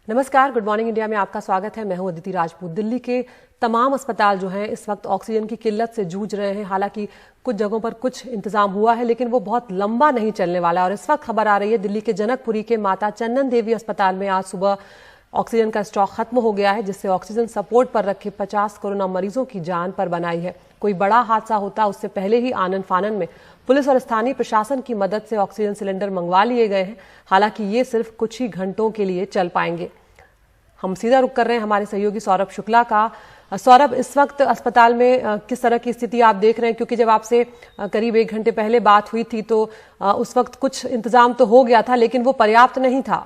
नमस्कार, good morning India में आपका स्वागत है। मैं हूं अदिति राजपूत। दिल्ली के तमाम अस्पताल जो हैं इस वक्त ऑक्सीजन की किल्लत से जूझ रहे हैं। हालांकि कुछ जगहों पर कुछ इंतजाम हुआ है, लेकिन वो बहुत लंबा नहीं चलने वाला। और इस वक्त खबर आ रही है दिल्ली के जनकपुरी के माता चंदन देवी अस्पताल में आज सुबह ऑक्सीजन का स्टॉक खत्म हो गया है, जिससे ऑक्सीजन सपोर्ट पर रखे 50 कोरोना मरीजों की जान पर बनाई है। कोई बड़ा हादसा होता उससे पहले ही आनन फानन में पुलिस और स्थानीय प्रशासन की मदद से ऑक्सीजन सिलेंडर मंगवा लिए गए हैं। हालांकि ये सिर्फ कुछ ही घंटों के लिए चल पाएंगे। हम सीधा रुख कर रहे हैं हमारे सहयोगी सौरभ शुक्ला का। सौरभ, इस वक्त अस्पताल में किस तरह की स्थिति आप देख रहे हैं? क्योंकि जब आपसे करीब 1 घंटे पहले बात हुई थी तो उस वक्त कुछ इंतजाम तो हो गया था, लेकिन वो पर्याप्त नहीं था।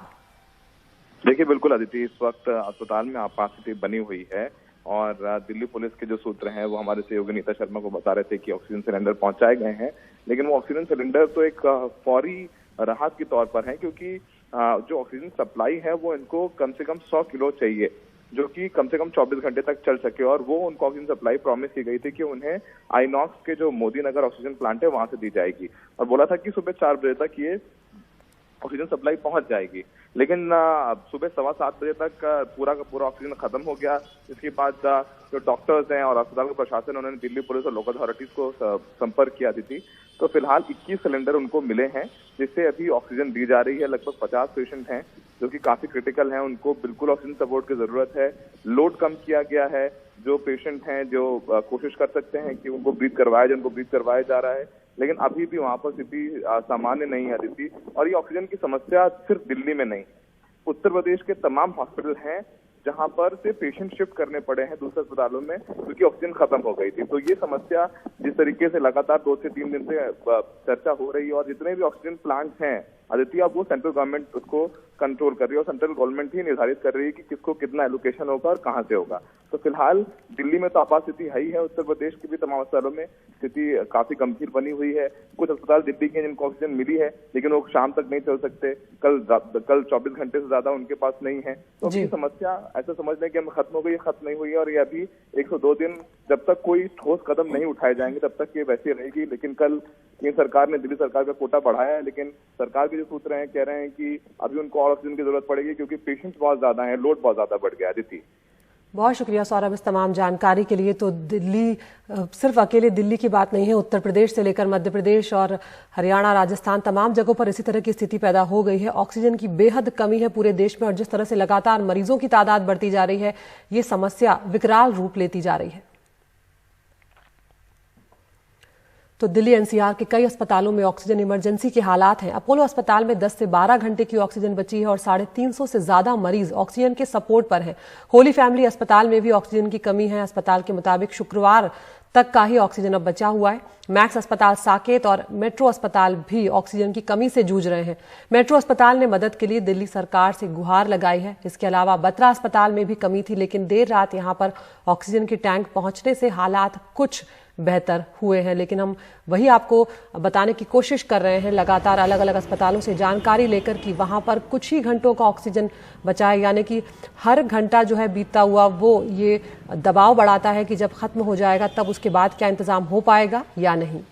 देखिए, बिल्कुल अदिति, इस वक्त अस्पताल में आपात स्थिति बनी हुई है और दिल्ली पुलिस के जो सूत्र हैं वो हमारे सहयोगी नीता शर्मा को बता रहे थे कि ऑक्सीजन सिलेंडर पहुंचाए गए हैं। लेकिन वो ऑक्सीजन सिलेंडर तो एक फौरी राहत के तौर पर है, क्योंकि जो ऑक्सीजन सप्लाई है वो इनको कम से कम 100 किलो चाहिए, जो कि कम से कम 24 घंटे तक चल सके। और वो उनको ऑक्सीजन सप्लाई प्रॉमिस की गई थी कि उन्हें आईनॉक्स के जो मोदी नगर ऑक्सीजन प्लांट है वहां से दी जाएगी, और बोला था कि सुबह 4 बजे तक ये ऑक्सीजन सप्लाई पहुंच जाएगी। लेकिन सुबह 7:15 बजे तक पूरा का पूरा ऑक्सीजन खत्म हो गया। इसके बाद जो डॉक्टर्स हैं और अस्पताल का प्रशासन, उन्होंने दिल्ली पुलिस और लोकल अथॉरिटीज को संपर्क किया थी। तो फिलहाल 21 सिलेंडर उनको मिले हैं, जिससे अभी ऑक्सीजन दी जा रही है। लगभग 50 पेशेंट हैं जो कि काफी क्रिटिकल हैं, उनको बिल्कुल ऑक्सीजन सपोर्ट की जरूरत है। लोड कम किया गया है। जो पेशेंट हैं जो कोशिश कर सकते हैं कि उनको ब्रीथ करवाया जाए, उनको ब्रीथ करवाया जा रहा है। लेकिन अभी भी वहां पर स्थिति सामान्य नहीं है अदिति। और ये ऑक्सीजन की समस्या सिर्फ दिल्ली में नहीं, उत्तर प्रदेश के तमाम हॉस्पिटल हैं जहां पर से पेशेंट शिफ्ट करने पड़े हैं दूसरे अस्पतालों में, क्योंकि ऑक्सीजन खत्म हो गई थी। तो ये समस्या जिस तरीके से लगातार 2 से 3 दिन से चर्चा हो रही है, और जितने भी ऑक्सीजन प्लांट्स हैं आदित्य, अब वो सेंट्रल गवर्नमेंट उसको कंट्रोल कर रही है और सेंट्रल गवर्नमेंट ही निर्धारित कर रही है कि किसको कितना एलोकेशन होगा और कहां से होगा। तो फिलहाल दिल्ली में तो आपात स्थिति है ही है। उत्तर प्रदेश के भी तमाम अस्पतालों में स्थिति काफी गंभीर बनी हुई है। कुछ अस्पताल दिल्ली के जिनको ऑक्सीजन मिली है, लेकिन वो शाम तक नहीं चल सकते। कल 24 घंटे से ज्यादा उनके पास नहीं है। तो अभी समस्या ऐसा समझ लें कि हम खत्म हो गई, खत्म नहीं हुई है। और ये अभी 102 दिन जब तक कोई ठोस कदम नहीं उठाए जाएंगे तब तक ये वैसी रहेगी। लेकिन कल केंद्र सरकार ने दिल्ली सरकार का कोटा बढ़ाया है, लेकिन सरकार के जो सूत्र हैं कह रहे हैं कि अभी उनको और ऑक्सीजन की जरूरत पड़ेगी, क्योंकि पेशेंट्स बहुत ज्यादा हैं, लोड बहुत ज्यादा बढ़ गया है। अदिति, बहुत शुक्रिया सौरभ इस तमाम जानकारी के लिए। तो दिल्ली सिर्फ अकेले दिल्ली की बात नहीं है, उत्तर प्रदेश से लेकर मध्य प्रदेश और हरियाणा, राजस्थान, तमाम जगहों पर इसी तरह की स्थिति पैदा हो गई है। ऑक्सीजन की बेहद कमी है पूरे देश में, और जिस तरह से लगातार मरीजों की तादाद बढ़ती जा रही है, ये समस्या विकराल रूप लेती जा रही है। तो दिल्ली एनसीआर के कई अस्पतालों में ऑक्सीजन इमरजेंसी के हालात हैं। अपोलो अस्पताल में 10 से 12 घंटे की ऑक्सीजन बची है और 350 से ज्यादा मरीज ऑक्सीजन के सपोर्ट पर हैं। होली फैमिली अस्पताल में भी ऑक्सीजन की कमी है। अस्पताल के मुताबिक शुक्रवार तक का ही ऑक्सीजन अब बचा हुआ है। मैक्स अस्पताल साकेत और मेट्रो अस्पताल भी ऑक्सीजन की कमी से जूझ रहे हैं। मेट्रो अस्पताल ने मदद के लिए दिल्ली सरकार से गुहार लगाई है। इसके अलावा बत्रा अस्पताल में भी कमी थी, लेकिन देर रात यहां पर ऑक्सीजन के टैंक पहुंचने से हालात कुछ बेहतर हुए हैं। लेकिन हम वही आपको बताने की कोशिश कर रहे हैं लगातार अलग अलग अस्पतालों से जानकारी लेकर कि वहां पर कुछ ही घंटों का ऑक्सीजन बचा है। यानी कि हर घंटा जो है बीतता हुआ वो ये दबाव बढ़ाता है कि जब खत्म हो जाएगा तब उसके बाद क्या इंतजाम हो पाएगा या नहीं।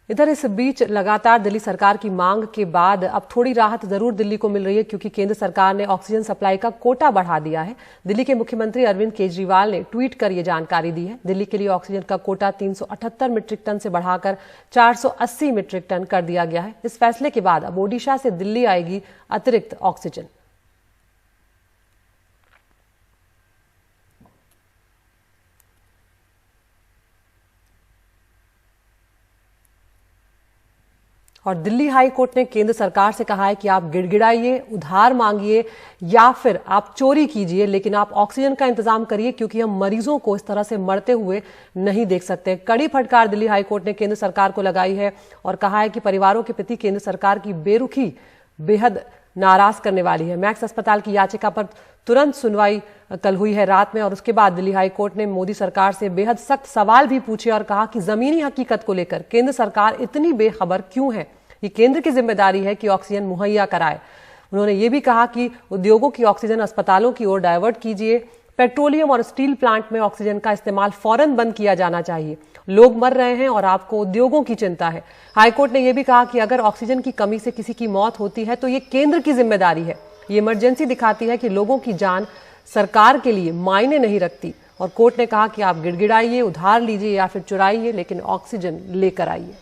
इधर इस बीच लगातार दिल्ली सरकार की मांग के बाद अब थोड़ी राहत जरूर दिल्ली को मिल रही है, क्योंकि केंद्र सरकार ने ऑक्सीजन सप्लाई का कोटा बढ़ा दिया है। दिल्ली के मुख्यमंत्री अरविंद केजरीवाल ने ट्वीट कर यह जानकारी दी है। दिल्ली के लिए ऑक्सीजन का कोटा 378 मीट्रिक टन से बढ़ाकर 480 मीट्रिक टन कर दिया गया है। इस फैसले के बाद अब ओडिशा से दिल्ली आएगी अतिरिक्त ऑक्सीजन। और दिल्ली हाई कोर्ट ने केंद्र सरकार से कहा है कि आप गिड़गिड़ाइए, उधार मांगिए या फिर आप चोरी कीजिए, लेकिन आप ऑक्सीजन का इंतजाम करिए, क्योंकि हम मरीजों को इस तरह से मरते हुए नहीं देख सकते। कड़ी फटकार दिल्ली हाई कोर्ट ने केंद्र सरकार को लगाई है और कहा है कि परिवारों के प्रति केंद्र सरकार की बेरुखी बेहद नाराज करने वाली है। मैक्स अस्पताल की याचिका पर तुरंत सुनवाई कल हुई है रात में, और उसके बाद दिल्ली हाई कोर्ट ने मोदी सरकार से बेहद सख्त सवाल भी पूछे और कहा कि जमीनी हकीकत को लेकर केंद्र सरकार इतनी बेखबर क्यों है। ये केंद्र की जिम्मेदारी है कि ऑक्सीजन मुहैया कराए। उन्होंने ये भी कहा कि उद्योगों की ऑक्सीजन अस्पतालों की ओर डायवर्ट कीजिए, पेट्रोलियम और स्टील प्लांट में ऑक्सीजन का इस्तेमाल फौरन बंद किया जाना चाहिए। लोग मर रहे हैं और आपको उद्योगों की चिंता है। हाईकोर्ट ने यह भी कहा कि अगर ऑक्सीजन की कमी से किसी की मौत होती है तो ये केंद्र की जिम्मेदारी है। ये इमरजेंसी दिखाती है कि लोगों की जान सरकार के लिए मायने नहीं रखती। और कोर्ट ने कहा कि आप गिड़गिड़ाइए, उधार लीजिए या फिर चुराइए, लेकिन ऑक्सीजन लेकर आइए।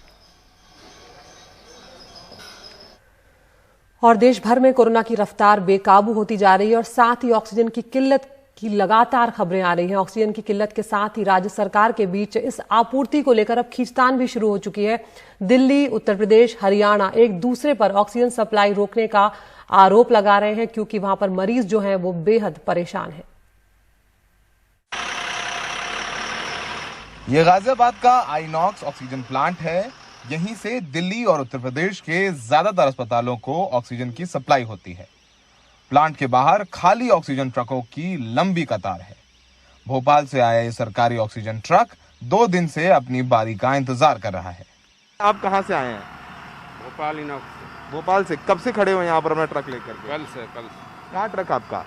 और देश भर में कोरोना की रफ्तार बेकाबू होती जा रही है और साथ ही ऑक्सीजन की किल्लत की लगातार खबरें आ रही हैं। ऑक्सीजन की किल्लत के साथ ही राज्य सरकार के बीच इस आपूर्ति को लेकर अब खींचतान भी शुरू हो चुकी है। दिल्ली, उत्तर प्रदेश, हरियाणा एक दूसरे पर ऑक्सीजन सप्लाई रोकने का आरोप लगा रहे हैं क्योंकि वहां पर मरीज जो हैं वो बेहद परेशान हैं। ये गाजियाबाद का आइनॉक्स ऑक्सीजन प्लांट है। यहीं से दिल्ली और उत्तर प्रदेश के ज्यादातर अस्पतालों को ऑक्सीजन की सप्लाई होती है। प्लांट के बाहर खाली ऑक्सीजन ट्रकों की लंबी कतार है। भोपाल से आया ये सरकारी ऑक्सीजन ट्रक 2 दिन से अपनी बारी का इंतजार कर रहा है। आप कहाँ से आए हैं? भोपाल इनॉक्स। भोपाल से। कब से खड़े हो यहाँ पर अपना ट्रक लेकर के? कल से। कहाँ ट्रक आपका?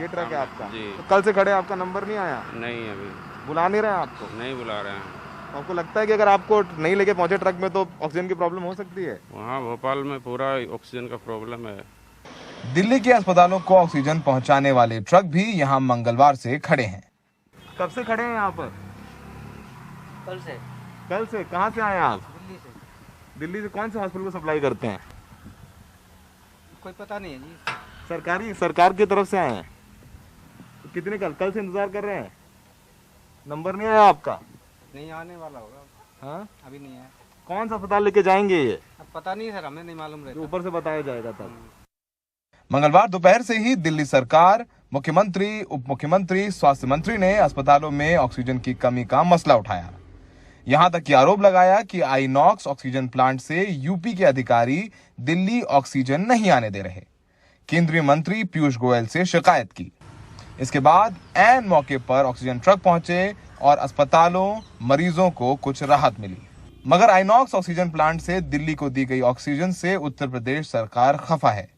ये ट्रक है आपका? जी। तो कल से खड़े, आपका नंबर नहीं आया? नहीं, अभी बुला नहीं रहे आपको? नहीं बुला रहे हैं। आपको लगता है कि अगर आपको नहीं लेके पहुंचे ट्रक में तो ऑक्सीजन की प्रॉब्लम हो सकती है? वहाँ भोपाल में पूरा ऑक्सीजन का प्रॉब्लम है। दिल्ली के अस्पतालों को ऑक्सीजन पहुंचाने वाले ट्रक भी यहां मंगलवार से खड़े हैं। कब से खड़े हैं यहाँ पर? कल से। कल से। कहाँ से आए आप? दिल्ली से। दिल्ली से कौन से हॉस्पिटल को सप्लाई करते हैं? कोई पता नहीं है जी। सरकार की तरफ से आए हैं। तो कितने कल से इंतजार कर रहे हैं? नंबर नहीं आया आपका? नहीं आने वाला होगा। हाँ, अभी नहीं है। कौन सा अस्पताल लेके जाएंगे ये? अब पता नहीं सर, हमें नहीं मालूम रहता। ऊपर से बताया जाएगा तब। मंगलवार दोपहर से ही दिल्ली सरकार, मुख्यमंत्री, उप मुख्यमंत्री, स्वास्थ्य मंत्री ने अस्पतालों में ऑक्सीजन की कमी का मसला उठाया। यहां तक कि आरोप लगाया कि आइनॉक्स ऑक्सीजन प्लांट से यूपी के अधिकारी दिल्ली ऑक्सीजन नहीं आने दे रहे। केंद्रीय मंत्री पीयूष गोयल से शिकायत की। इसके बाद ऐन मौके पर ऑक्सीजन ट्रक पहुंचे और अस्पतालों, मरीजों को कुछ राहत मिली। मगर आइनॉक्स ऑक्सीजन प्लांट से दिल्ली को दी गई ऑक्सीजन से उत्तर प्रदेश सरकार खफा है।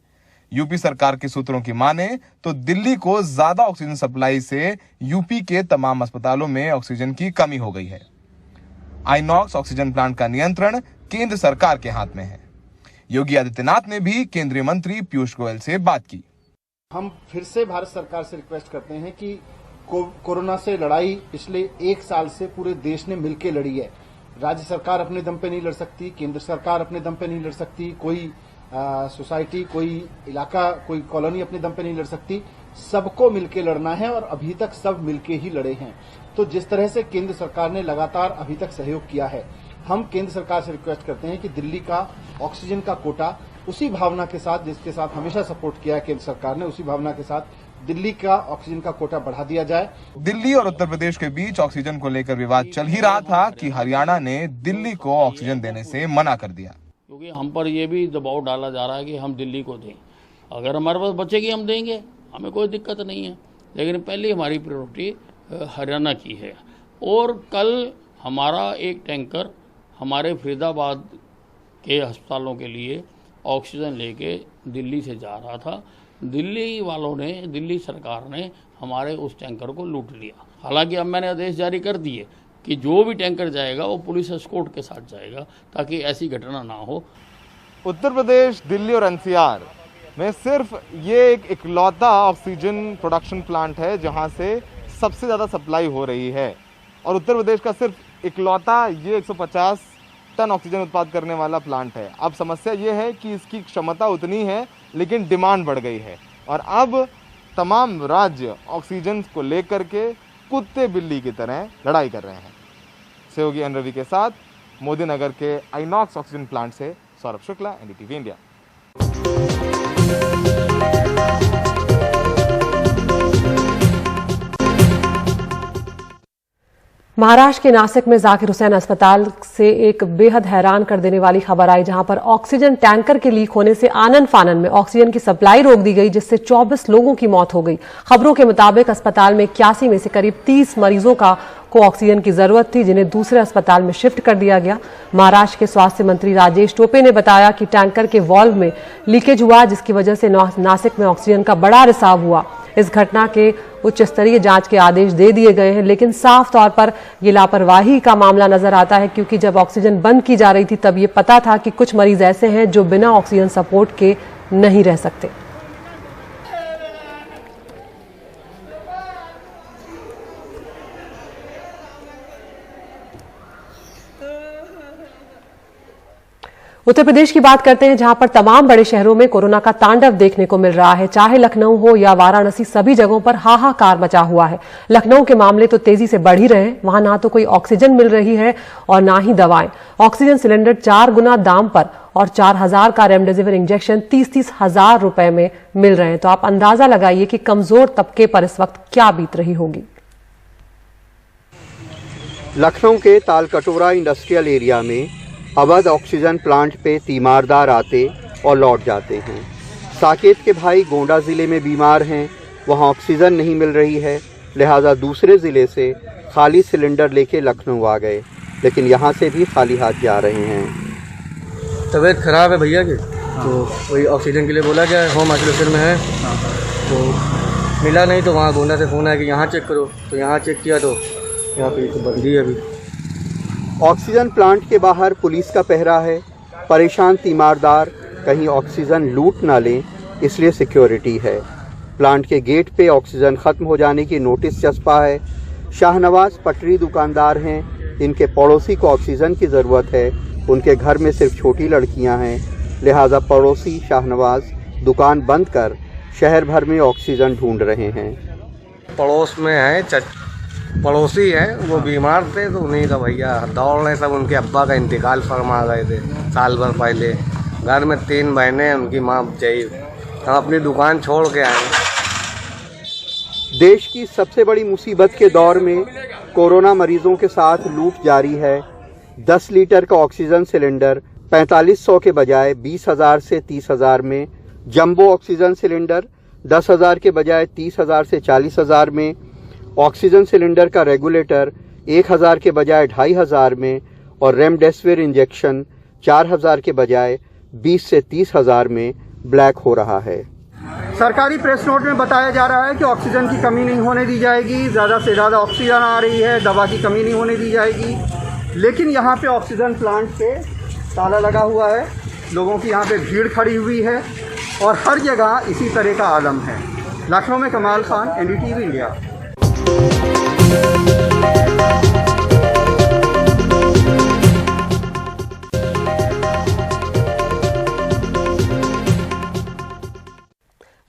यूपी सरकार के सूत्रों की माने तो दिल्ली को ज्यादा ऑक्सीजन सप्लाई से यूपी के तमाम अस्पतालों में ऑक्सीजन की कमी हो गई है। आइनॉक्स ऑक्सीजन प्लांट का नियंत्रण केंद्र सरकार के हाथ में है। योगी आदित्यनाथ ने भी केंद्रीय मंत्री पीयूष गोयल से बात की। हम फिर से भारत सरकार से रिक्वेस्ट करते हैं कि कोरोना से लड़ाई पिछले 1 साल से पूरे देश ने मिलकर लड़ी है। राज्य सरकार अपने दम पे नहीं लड़ सकती, केंद्र सरकार अपने दम पे नहीं लड़ सकती, कोई सोसाइटी, कोई इलाका, कोई कॉलोनी अपने दम पे नहीं लड़ सकती। सबको मिलकर लड़ना है और अभी तक सब मिलके ही लड़े हैं। तो जिस तरह से केंद्र सरकार ने लगातार अभी तक सहयोग किया है, हम केंद्र सरकार से रिक्वेस्ट करते हैं कि दिल्ली का ऑक्सीजन का कोटा उसी भावना के साथ, जिसके साथ हमेशा सपोर्ट किया है केंद्र सरकार ने, उसी भावना के साथ दिल्ली का ऑक्सीजन का कोटा बढ़ा दिया जाए। दिल्ली और उत्तर प्रदेश के बीच ऑक्सीजन को लेकर विवाद चल ही रहा था कि हरियाणा ने दिल्ली को ऑक्सीजन देने से मना कर दिया। क्योंकि हम पर यह भी दबाव डाला जा रहा है कि हम दिल्ली को दें। अगर हमारे पास बचेगी हम देंगे, हमें कोई दिक्कत नहीं है। लेकिन पहले हमारी प्रायोरिटी हरियाणा की है। और कल हमारा एक टैंकर हमारे फरीदाबाद के अस्पतालों के लिए ऑक्सीजन लेके दिल्ली से जा रहा था। दिल्ली वालों ने, दिल्ली सरकार ने हमारे उस टैंकर को लूट लिया। हालांकि अब मैंने आदेश जारी कर दिए कि जो भी टैंकर जाएगा वो पुलिस एस्कॉर्ट के साथ जाएगा ताकि ऐसी घटना ना हो। उत्तर प्रदेश, दिल्ली और एनसीआर में सिर्फ ये एक इकलौता ऑक्सीजन प्रोडक्शन प्लांट है जहां से सबसे ज़्यादा सप्लाई हो रही है। और उत्तर प्रदेश का सिर्फ इकलौता ये 150 टन ऑक्सीजन उत्पादन करने वाला प्लांट है। अब समस्या ये है कि इसकी क्षमता उतनी है लेकिन डिमांड बढ़ गई है और अब तमाम राज्य ऑक्सीजन को लेकर के कुत्ते बिल्ली की तरह लड़ाई कर रहे हैं। सहयोगी एन रवि के साथ मोदी नगर के आइनॉक्स ऑक्सीजन प्लांट से सौरभ शुक्ला, एनडीटीवी इंडिया। महाराष्ट्र के नासिक में जाकिर हुसैन अस्पताल से एक बेहद हैरान कर देने वाली खबर आई, जहां पर ऑक्सीजन टैंकर के लीक होने से आनन फानन में ऑक्सीजन की सप्लाई रोक दी गई, जिससे 24 लोगों की मौत हो गई। खबरों के मुताबिक अस्पताल में 81 में से करीब 30 मरीजों को ऑक्सीजन की जरूरत थी, जिन्हें दूसरे अस्पताल में शिफ्ट कर दिया गया। महाराष्ट्र के स्वास्थ्य मंत्री राजेश टोपे ने बताया कि टैंकर के वॉल्व में लीकेज हुआ, जिसकी वजह से नासिक में ऑक्सीजन का बड़ा रिसाव हुआ। इस घटना के उच्च स्तरीय जांच के आदेश दे दिए गए हैं, लेकिन साफ तौर पर ये लापरवाही का मामला नजर आता है, क्योंकि जब ऑक्सीजन बंद की जा रही थी तब ये पता था कि कुछ मरीज ऐसे हैं जो बिना ऑक्सीजन सपोर्ट के नहीं रह सकते। उत्तर प्रदेश की बात करते हैं, जहां पर तमाम बड़े शहरों में कोरोना का तांडव देखने को मिल रहा है। चाहे लखनऊ हो या वाराणसी, सभी जगहों पर हाहाकार मचा हुआ है। लखनऊ के मामले तो तेजी से बढ़ ही रहे हैं। वहां ना तो कोई ऑक्सीजन मिल रही है और ना ही दवाएं। ऑक्सीजन सिलेंडर 4 गुना दाम पर और 4,000 का रेमडेसिविर इंजेक्शन 30-30 हजार रुपए में मिल रहे हैं। तो आप अंदाजा लगाइए कि कमजोर तबके पर इस वक्त क्या बीत रही होगी। लखनऊ के तालकटोरा इंडस्ट्रियल एरिया में अवध ऑक्सीजन प्लांट पे तीमारदार आते और लौट जाते हैं। साकेत के भाई गोंडा ज़िले में बीमार हैं, वहाँ ऑक्सीजन नहीं मिल रही है, लिहाजा दूसरे ज़िले से खाली सिलेंडर लेके लखनऊ आ गए, लेकिन यहाँ से भी खाली हाथ जा रहे हैं। तबीयत ख़राब है भैया की, तो वही ऑक्सीजन के लिए बोला गया है, होम आइसोलेशन में है, तो मिला नहीं, तो वहाँ गोंडा से फ़ोन आया कि यहाँ चेक करो, तो यहाँ चेक किया तो यहाँ पे तो बंदी है अभी। ऑक्सीजन प्लांट के बाहर पुलिस का पहरा है। परेशान तीमारदार कहीं ऑक्सीजन लूट ना लें, इसलिए सिक्योरिटी है। प्लांट के गेट पे ऑक्सीजन ख़त्म हो जाने की नोटिस चस्पा है। शाहनवाज पटरी दुकानदार हैं, इनके पड़ोसी को ऑक्सीजन की ज़रूरत है। उनके घर में सिर्फ छोटी लड़कियां हैं, लिहाजा पड़ोसी शाहनवाज दुकान बंद कर शहर भर में ऑक्सीजन ढूंढ रहे हैं। पड़ोस में है, पड़ोसी हैं, वो बीमार थे, तो उन्हीं का भैया दौड़ने सब उनके अब्बा का इंतकाल फरमा गए थे साल भर पहले। घर में 3 बहनें, उनकी माँ चाहिए, हम अपनी दुकान छोड़ के आए। देश की सबसे बड़ी मुसीबत के दौर में कोरोना मरीजों के साथ लूट जारी है। 10 लीटर का ऑक्सीजन सिलेंडर 4500 के बजाय 20,000 से 30,000 में, जंबो ऑक्सीजन सिलेंडर 10,000 के बजाय 30,000 से 40,000 में, ऑक्सीजन सिलेंडर का रेगुलेटर 1,000 के बजाय 2,500 में और रेमडेसिविर इंजेक्शन 4,000 के बजाय 20 से 30,000 में ब्लैक हो रहा है। सरकारी प्रेस नोट में बताया जा रहा है कि ऑक्सीजन की कमी नहीं होने दी जाएगी, ज़्यादा से ज़्यादा ऑक्सीजन आ रही है, दवा की कमी नहीं होने दी जाएगी। लेकिन यहाँ पे ऑक्सीजन प्लांट पे ताला लगा हुआ है, लोगों की यहाँ पे भीड़ खड़ी हुई है और हर जगह इसी तरह का आलम है। लखनऊ में कमाल खान, NDTV इंडिया।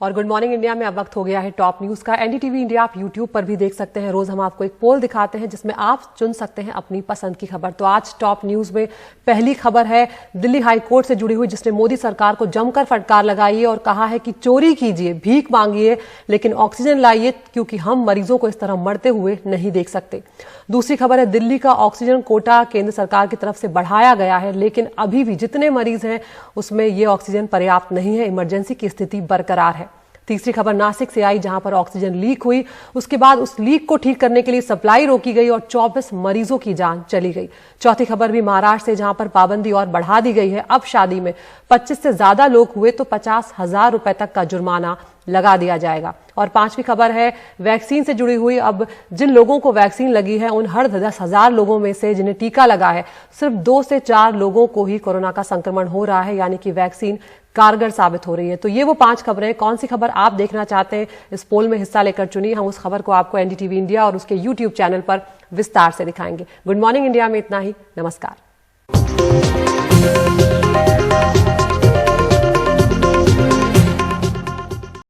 और गुड मॉर्निंग इंडिया में अब वक्त हो गया है टॉप न्यूज का। NDTV इंडिया आप यूट्यूब पर भी देख सकते हैं। रोज हम आपको एक पोल दिखाते हैं जिसमें आप चुन सकते हैं अपनी पसंद की खबर। तो आज टॉप न्यूज में पहली खबर है दिल्ली हाई कोर्ट से जुड़ी हुई, जिसने मोदी सरकार को जमकर फटकार लगाई है और कहा है कि चोरी कीजिए, भीख मांगिए, लेकिन ऑक्सीजन लाइए, क्योंकि हम मरीजों को इस तरह मरते हुए नहीं देख सकते। दूसरी खबर है दिल्ली का ऑक्सीजन कोटा केंद्र सरकार की तरफ से बढ़ाया गया है, लेकिन अभी भी जितने मरीज हैं उसमें ये ऑक्सीजन पर्याप्त नहीं है, इमरजेंसी की स्थिति बरकरार है। तीसरी खबर नासिक से आई, जहां पर ऑक्सीजन लीक हुई, उसके बाद उस लीक को ठीक करने के लिए सप्लाई रोकी गई और 24 मरीजों की जान चली गई। चौथी खबर भी महाराष्ट्र से, जहां पर पाबंदी और बढ़ा दी गई है। अब शादी में 25 से ज्यादा लोग हुए तो 50,000 रुपए तक का जुर्माना लगा दिया जाएगा। और पांचवी खबर है वैक्सीन से जुड़ी हुई। अब जिन लोगों को वैक्सीन लगी है उन हर 10,000 लोगों में से जिन्हें टीका लगा है, सिर्फ 2 से 4 लोगों को ही कोरोना का संक्रमण हो रहा है, यानी कि वैक्सीन कारगर साबित हो रही है। तो ये वो 5 खबरें। कौन सी खबर आप देखना चाहते हैं, इस पोल में हिस्सा लेकर चुनिए। हम उस खबर को आपको NDTV इंडिया और उसके YouTube चैनल पर विस्तार से दिखाएंगे। गुड मॉर्निंग इंडिया में इतना ही। नमस्कार।